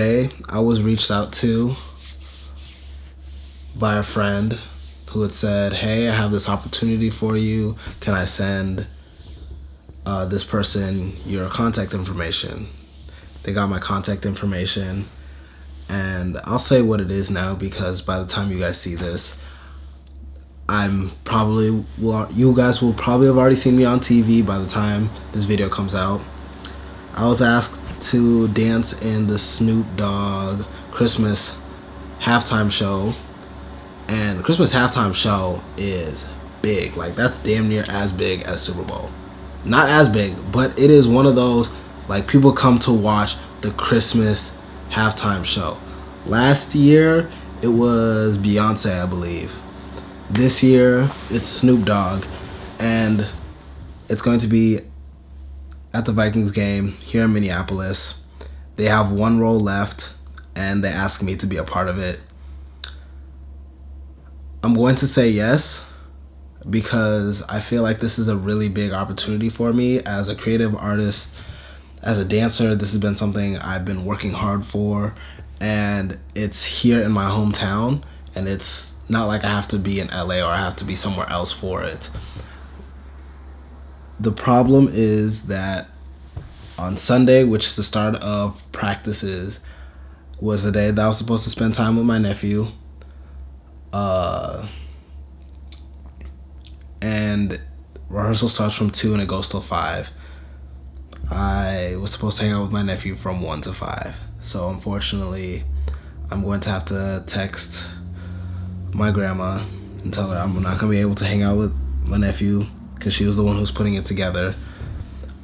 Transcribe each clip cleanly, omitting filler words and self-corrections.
Today, I was reached out to by a friend who had said, "Hey, I have this opportunity for you. Can I send this person your contact information?" They got my contact information, and I'll say what it is now because by the time you guys see this, you guys will probably have already seen me on TV by the time this video comes out. I was asked to dance in the Snoop Dogg Christmas halftime show, and the Christmas halftime show is big. Like, that's damn near as big as Super Bowl. Not as big, but it is one of those, like, people come to watch the Christmas halftime show. Last year, it was Beyonce, I believe. This year, it's Snoop Dogg, and it's going to be at the Vikings game here in Minneapolis. They have one row left, and they asked me to be a part of it. I'm going to say yes because I feel like this is a really big opportunity for me as a creative artist, as a dancer. This has been something I've been working hard for, and it's here in my hometown, and it's not like I have to be in LA or I have to be somewhere else for it. The problem is that on Sunday, which is the start of practices, was the day that I was supposed to spend time with my nephew. And rehearsal starts from 2 and it goes till 5. I was supposed to hang out with my nephew from 1 to 5. So unfortunately, I'm going to have to text my grandma and tell her I'm not going to be able to hang out with my nephew because she was the one who's putting it together.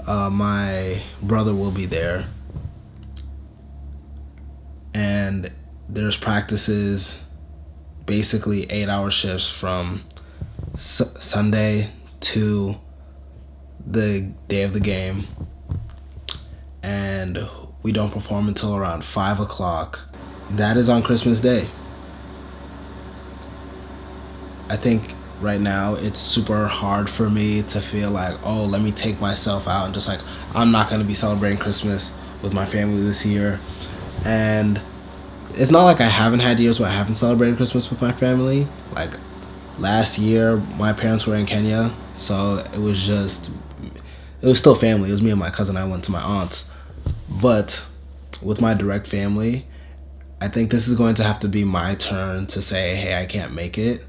My brother will be there. And there's practices, basically 8-hour shifts from Sunday to the day of the game. And we don't perform until around 5 o'clock. That is on Christmas Day. I think right now it's super hard for me to feel like, oh, let me take myself out and just like, I'm not going to be celebrating Christmas with my family this year. And it's not like I haven't had years where I haven't celebrated Christmas with my family. Like last year, my parents were in Kenya, so it was still family. It was me and my cousin. I went to my aunt's. But with my direct family, I think this is going to have to be my turn to say, hey, I can't make it.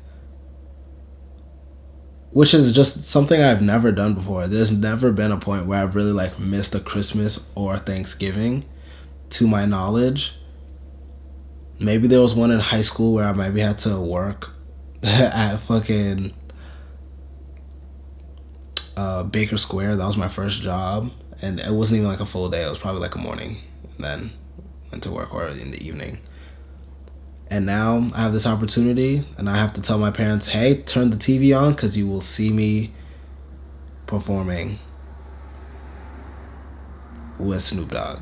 Which is just something I've never done before. There's never been a point where I've really like missed a Christmas or Thanksgiving, to my knowledge. Maybe there was one in high school where I maybe had to work at fucking Baker Square. That was my first job, and it wasn't even like a full day. It was probably like a morning, and then went to work or in the evening. And now I have this opportunity, and I have to tell my parents, hey, turn the TV on because you will see me performing with Snoop Dogg.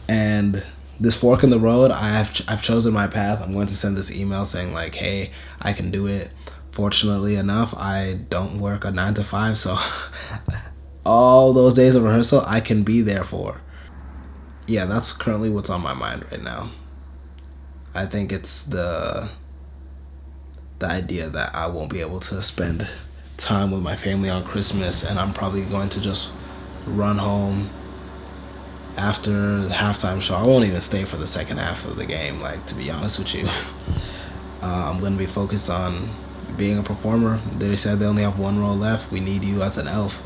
And this fork in the road, I've chosen my path. I'm going to send this email saying like, hey, I can do it. Fortunately enough, I don't work a 9 to 5, so all those days of rehearsal I can be there for. Yeah, that's currently what's on my mind right now. I think it's the idea that I won't be able to spend time with my family on Christmas, and I'm probably going to just run home after the halftime show. I won't even stay for the second half of the game, like, to be honest with you. I'm going to be focused on being a performer. They said they only have one row left. We need you as an elf.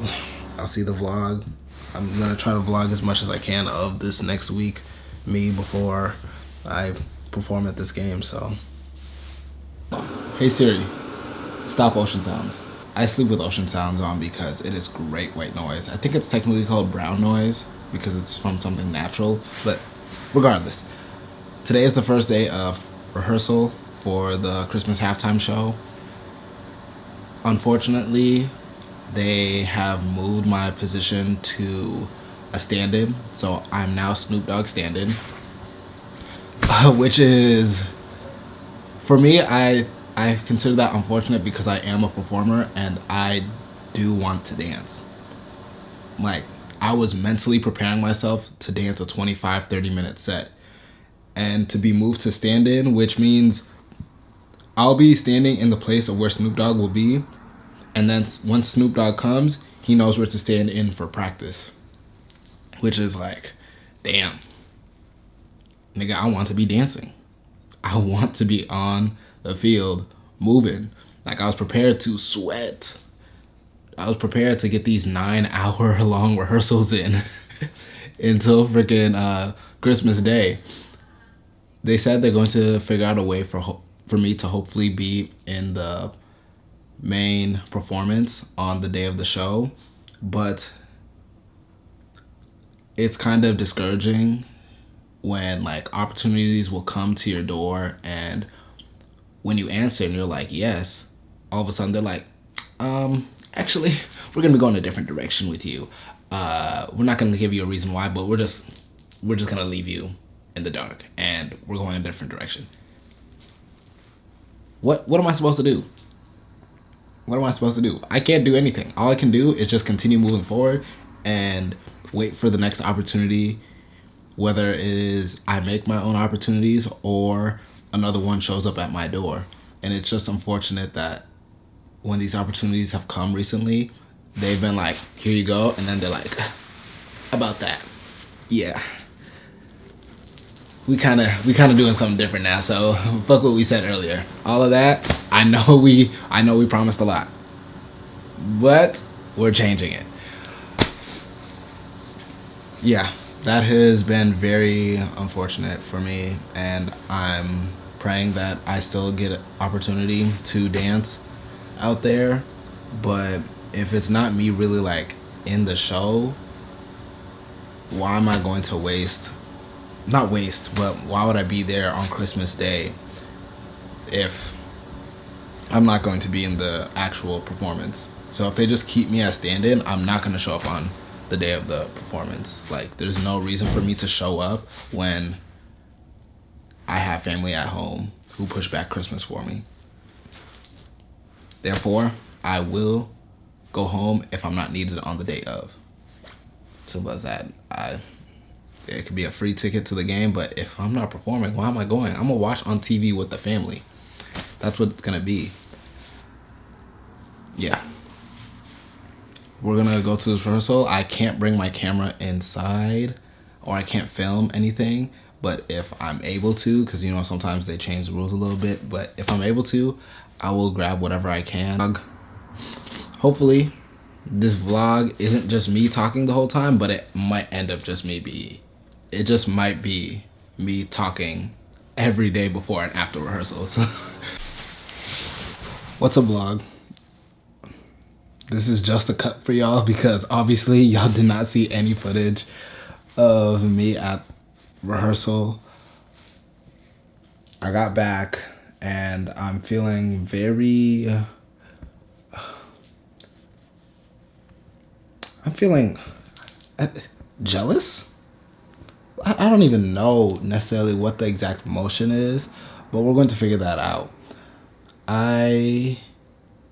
I'll see the vlog. I'm going to try to vlog as much as I can of this next week, me before I perform at this game. So, hey Siri, stop ocean sounds. I sleep with ocean sounds on because it is great white noise. I think it's technically called brown noise because it's from something natural, but regardless, today is the first day of rehearsal for the Christmas halftime show. Unfortunately, they have moved my position to a stand-in, so I'm now Snoop Dogg stand-in. Which is, for me, I consider that unfortunate because I am a performer and I do want to dance. Like, I was mentally preparing myself to dance a 25-30 minute set, and to be moved to stand in, which means I'll be standing in the place of where Snoop Dogg will be. And then once Snoop Dogg comes, he knows where to stand in for practice. Which is like, damn. Nigga, I want to be dancing. I want to be on the field moving. Like, I was prepared to sweat. I was prepared to get these 9-hour long rehearsals in until freaking Christmas Day. They said they're going to figure out a way for me to hopefully be in the main performance on the day of the show, but it's kind of discouraging when like opportunities will come to your door, and when you answer and you're like yes, all of a sudden they're like, actually, we're gonna be going a different direction with you. We're not gonna give you a reason why, but we're just gonna leave you in the dark, and we're going a different direction. What am I supposed to do? What am I supposed to do? I can't do anything. All I can do is just continue moving forward and wait for the next opportunity, whether it is I make my own opportunities or another one shows up at my door. And it's just unfortunate that when these opportunities have come recently, they've been like, here you go. And then they're like, about that. Yeah. We kind of doing something different now. So fuck what we said earlier. All of that, I know we promised a lot, but we're changing it. Yeah, that has been very unfortunate for me, and I'm praying that I still get an opportunity to dance out there. But if it's not me really like in the show, why am I going to not waste, but why would I be there on Christmas Day if I'm not going to be in the actual performance? So if they just keep me as stand-in, I'm not going to show up on the day of the performance. Like, there's no reason for me to show up when I have family at home who push back Christmas for me. Therefore, I will go home if I'm not needed on the day of. Simple as that. It could be a free ticket to the game, but if I'm not performing, why am I going? I'm gonna watch on TV with the family. That's what it's gonna be. Yeah. We're gonna go to this rehearsal. I can't bring my camera inside, or I can't film anything, but if I'm able to, because you know sometimes they change the rules a little bit, but if I'm able to, I will grab whatever I can. Hopefully this vlog isn't just me talking the whole time, but it might end up just it just might be me talking every day before and after rehearsals. What's a vlog? This is just a cut for y'all because obviously y'all did not see any footage of me at rehearsal. I got back and I'm feeling very jealous. I don't even know necessarily what the exact emotion is, but we're going to figure that out. I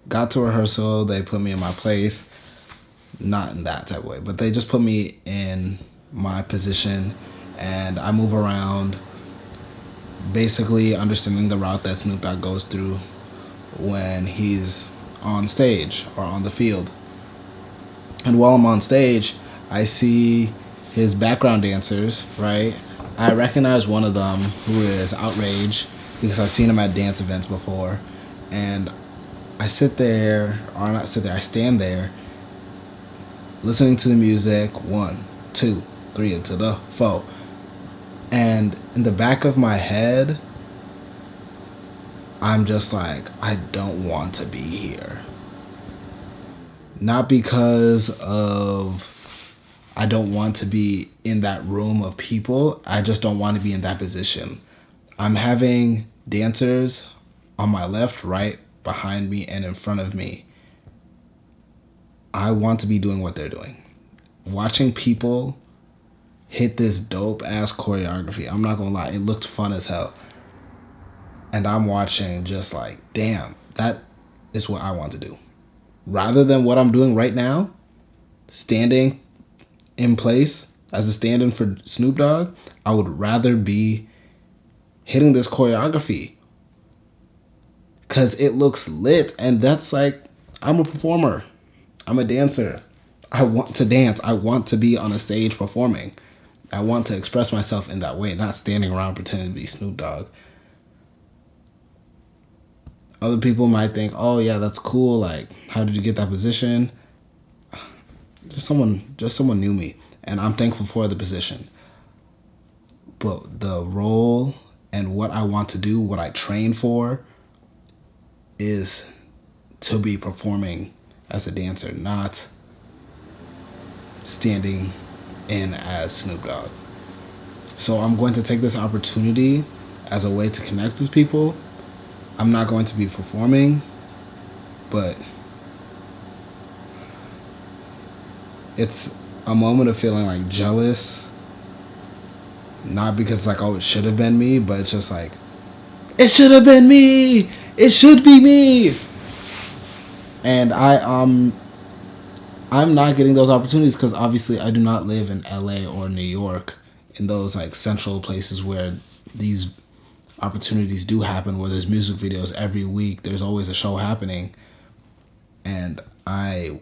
got to rehearsal, they put me in my place, not in that type of way, but they just put me in my position and I move around, basically understanding the route that Snoop Dogg goes through when he's on stage or on the field. And while I'm on stage, I see his background dancers, right? I recognize one of them who is Outrage because I've seen him at dance events before. And I stand there, listening to the music, 1, 2, 3, into the 4. And in the back of my head, I'm just like, I don't want to be here. Not because of I don't want to be in that room of people. I just don't want to be in that position. I'm having dancers on my left, right, behind me, and in front of me. I want to be doing what they're doing. Watching people hit this dope ass choreography, I'm not gonna lie, it looked fun as hell. And I'm watching just like, damn, that is what I want to do. Rather than what I'm doing right now, standing in place as a stand-in for Snoop Dogg, I would rather be hitting this choreography because it looks lit. And that's like, I'm a performer. I'm a dancer. I want to dance. I want to be on a stage performing. I want to express myself in that way, not standing around pretending to be Snoop Dogg. Other people might think, oh yeah, that's cool. Like, how did you get that position? Just someone knew me, and I'm thankful for the position. But the role and what I want to do, what I train for, is to be performing as a dancer, not standing in as Snoop Dogg. So I'm going to take this opportunity as a way to connect with people. I'm not going to be performing, but it's a moment of feeling like jealous. Not because like, oh, it should have been me, but it's just like, it should have been me. It should be me. And I'm not getting those opportunities because obviously I do not live in LA or New York, in those like central places where these opportunities do happen, where there's music videos every week. There's always a show happening. And I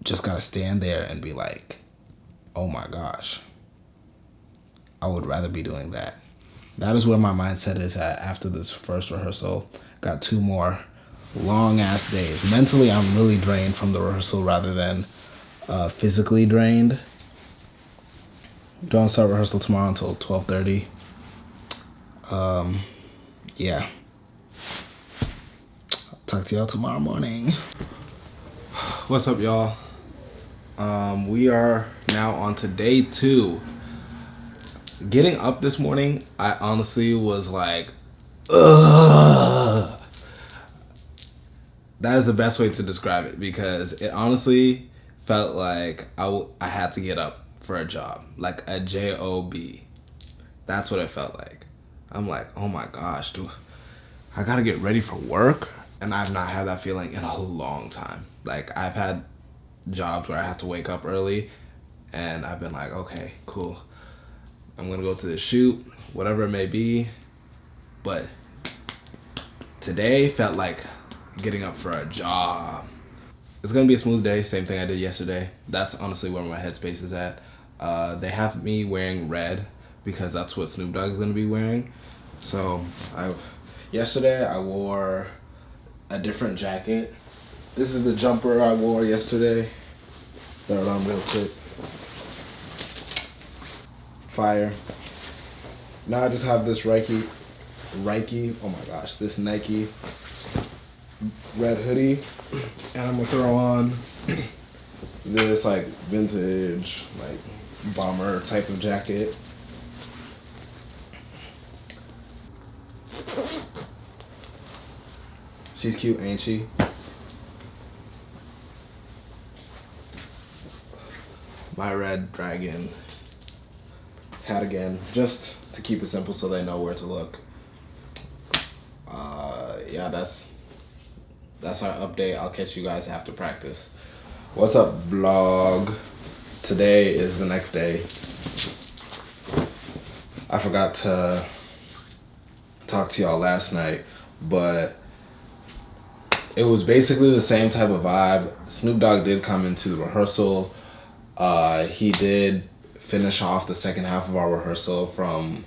just got to stand there and be like, oh my gosh, I would rather be doing that. That is where my mindset is at after this first rehearsal. Got 2 more long ass days. Mentally, I'm really drained from the rehearsal rather than physically drained. We don't start rehearsal tomorrow until 12:30. Yeah. Talk to y'all tomorrow morning. What's up, y'all? We are now on to day 2. Getting up this morning, I honestly was like, ugh. That is the best way to describe it, because it honestly felt like I had to get up for a job, like a job. That's what it felt like. I'm like, oh my gosh, dude, I gotta get ready for work, and I've not had that feeling in a long time. Like, I've had jobs where I have to wake up early, and I've been like, okay, cool, I'm gonna go to the shoot, whatever it may be. But today felt like getting up for a job. It's gonna be a smooth day, same thing I did yesterday. That's honestly where my headspace is at. They have me wearing red because that's what Snoop Dogg is gonna be wearing. So yesterday I wore a different jacket. This is the jumper I wore yesterday. Throw it on real quick. Fire. Now I just have this Nike, oh my gosh, this Nike red hoodie, and I'm gonna throw on this like vintage like bomber type of jacket. She's cute, ain't she? My red dragon hat again, just to keep it simple so they know where to look. Yeah, that's our update. I'll catch you guys after practice. What's up, vlog? Today is the next day. I forgot to talk to y'all last night, but it was basically the same type of vibe. Snoop Dogg did come into the rehearsal. He did finish off the second half of our rehearsal from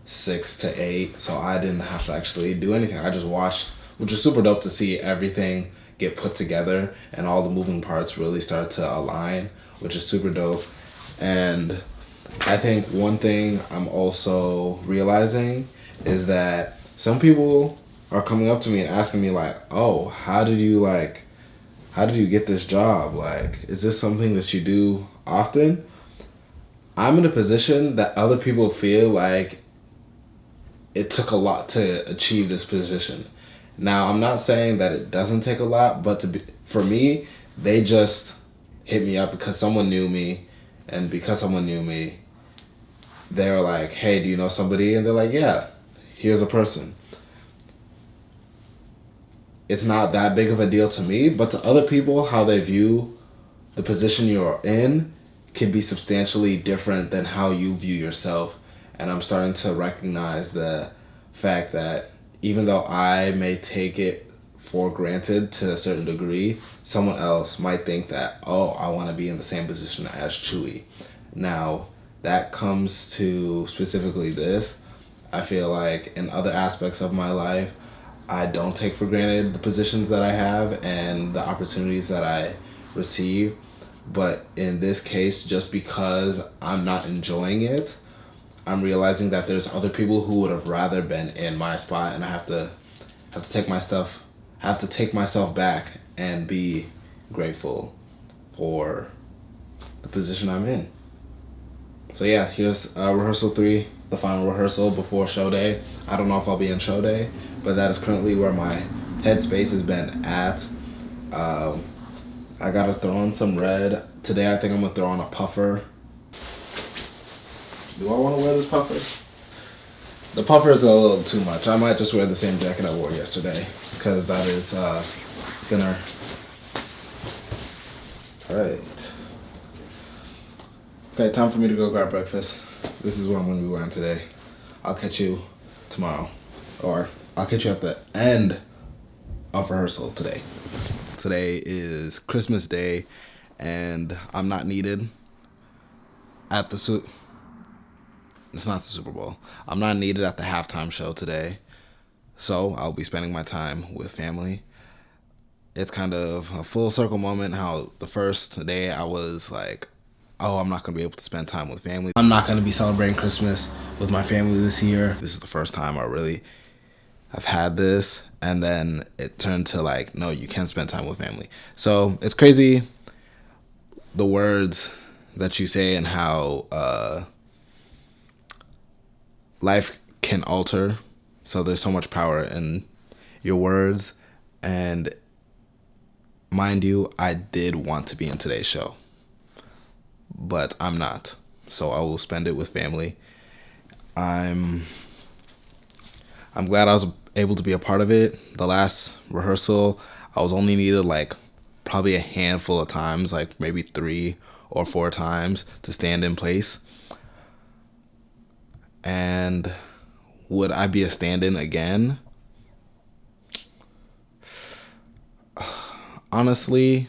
6 to 8, so I didn't have to actually do anything. I just watched, which was super dope to see everything get put together and all the moving parts really start to align, which is super dope. And I think one thing I'm also realizing is that some people are coming up to me and asking me like, oh, how did you get this job? Like, is this something that you do often? I'm in a position that other people feel like it took a lot to achieve this position. Now, I'm not saying that it doesn't take a lot, but for me, they just hit me up because someone knew me, and because someone knew me, they were like, hey, do you know somebody? And they're like, yeah, here's a person. It's not that big of a deal to me, but to other people, how they view the position you're in can be substantially different than how you view yourself. And I'm starting to recognize that fact that even though I may take it for granted to a certain degree, someone else might think that, oh, I want to be in the same position as Chewy. Now, that comes to specifically this. I feel like in other aspects of my life, I don't take for granted the positions that I have and the opportunities that I receive. But in this case, just because I'm not enjoying it, I'm realizing that there's other people who would have rather been in my spot, and I have to take myself back and be grateful for the position I'm in. So yeah, here's rehearsal 3, the final rehearsal before show day. I don't know if I'll be in show day, but that is currently where my headspace has been at. I gotta throw on some red. Today I think I'm gonna throw on a puffer. Do I want to wear this puffer? The puffer is a little too much. I might just wear the same jacket I wore yesterday, because that is thinner. Right. Okay, time for me to go grab breakfast. This is what I'm going to be wearing today. I'll catch you tomorrow. Or I'll catch you at the end of rehearsal today. Today is Christmas Day, and I'm not needed at the It's not the Super Bowl. I'm not needed at the halftime show today. So I'll be spending my time with family. It's kind of a full circle moment how the first day I was like, oh, I'm not going to be able to spend time with family. I'm not going to be celebrating Christmas with my family this year. This is the first time I've had this. And then it turned to like, no, you can spend time with family. So it's crazy the words that you say and how life can alter. So there's so much power in your words. And mind you, I did want to be in today's show, but I'm not. So I will spend it with family. I'm glad I was able to be a part of it. The last rehearsal, I was only needed like probably a handful of times, like maybe 3 or 4 times to stand in place. And would I be a stand-in again? Honestly,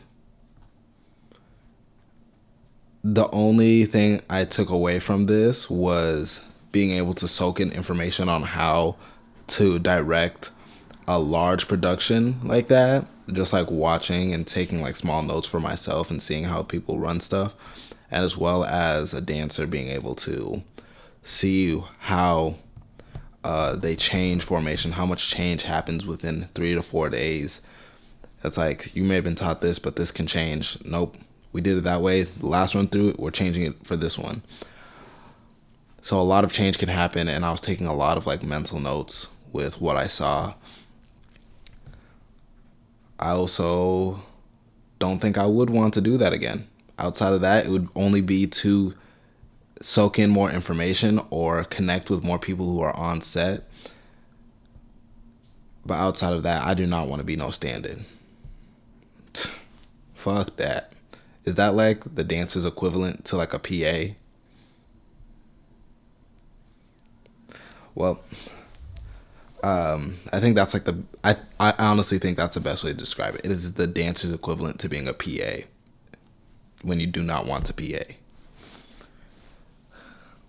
the only thing I took away from this was being able to soak in information on how to direct a large production like that. Just like watching and taking like small notes for myself and seeing how people run stuff, as well as a dancer being able to see how they change formation, how much change happens within 3 to 4 days. It's like, you may have been taught this, but this can change. Nope, we did it that way. The last run through it, we're changing it for this one. So a lot of change can happen, and I was taking a lot of like mental notes with what I saw. I also don't think I would want to do that again. Outside of that, it would only be to soak in more information or connect with more people who are on set. But outside of that, I do not want to be no stand-in. Fuck that. Is that like the dancer's equivalent to like a PA? Well, I think that's like I honestly think that's the best way to describe it. It is the dancer's equivalent to being a PA when you do not want to PA.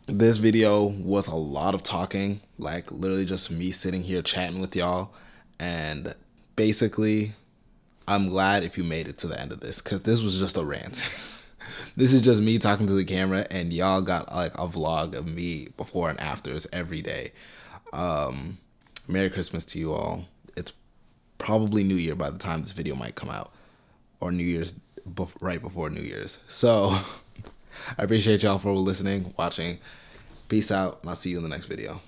This video was a lot of talking, like literally just me sitting here chatting with y'all. And basically, I'm glad if you made it to the end of this, because this was just a rant. This is just me talking to the camera, and y'all got like a vlog of me before and afters every day. Merry Christmas to you all. It's probably New Year by the time this video might come out, or New Year's right before New Year's. So I appreciate y'all for listening, watching. Peace out, and I'll see you in the next video.